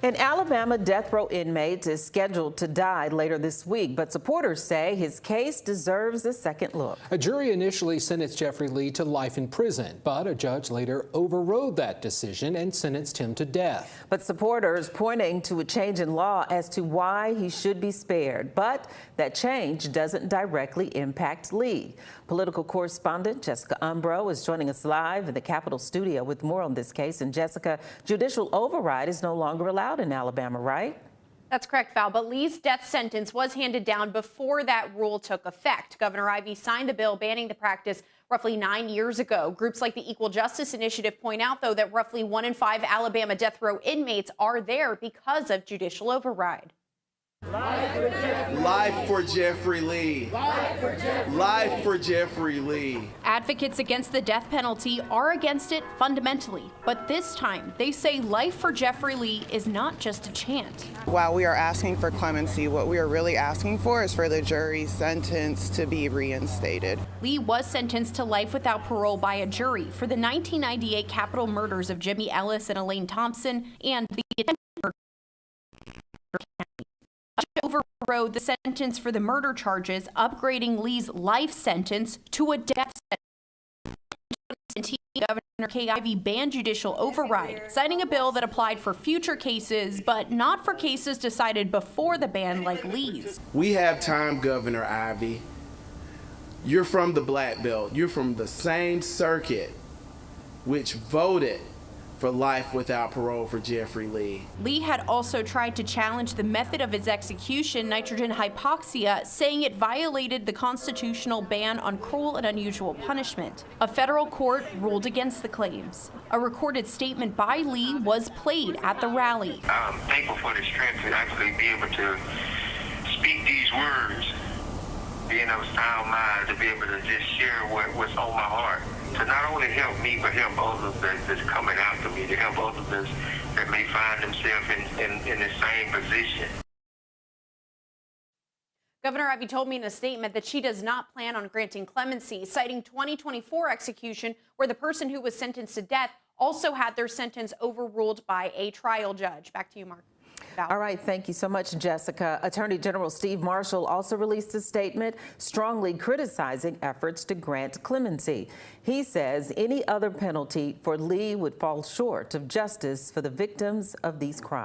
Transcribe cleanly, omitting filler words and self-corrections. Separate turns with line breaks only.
An Alabama death row inmate is scheduled to die later this week, but supporters say his case deserves a second look.
A jury initially sentenced Jeffrey Lee to life in prison, but a judge later overrode that decision and sentenced him to death.
But supporters pointing to a change in law as to why he should be spared. But that change doesn't directly impact Lee. Political correspondent Jessica Umbro is joining us live in the Capitol studio with more on this case. And Jessica, judicial override is no longer allowed in Alabama, right?
That's correct, Val, but Lee's death sentence was handed down before that rule took effect. Governor Ivey signed a bill banning the practice roughly 9 years ago. Groups like the Equal Justice Initiative point out, though, that roughly 1 in 5 Alabama death row inmates are there because of judicial override.
Life for Jeffrey Lee. Life for Jeffrey Lee.
Advocates against the death penalty are against it fundamentally, but this time they say life for Jeffrey Lee is not just a chant.
While we are asking for clemency, what we are really asking for is for the jury's sentence to be reinstated.
Lee was sentenced to life without parole by a jury for the 1998 capital murders of Jimmy Ellis and Elaine Thompson and the attempted murder. Overrode the sentence for the murder charges, upgrading Lee's life sentence to a death sentence. Governor Kay Ivey banned judicial override, citing a bill that applied for future cases, but not for cases decided before the ban like Lee's.
We have time, Governor Ivey. You're from the Black Belt. You're from the same circuit which voted for life without parole for Jeffrey Lee.
Lee had also tried to challenge the method of his execution, nitrogen hypoxia, saying it violated the constitutional ban on cruel and unusual punishment. A federal court ruled against the claims. A recorded statement by Lee was played at the rally.
I'm thankful for the strength to actually be able to speak these words, being of sound mind, to be able to just share what's on my heart. To not only help me, but help others that's coming after me, to help others that may find themselves in the same position.
Governor Ivey told me in a statement that she does not plan on granting clemency, citing 2024 execution where the person who was sentenced to death also had their sentence overruled by a trial judge. Back to you, Mark. Val.
All right, thank you so much, Jessica. Attorney General Steve Marshall also released a statement strongly criticizing efforts to grant clemency. He says any other penalty for Lee would fall short of justice for the victims of these crimes.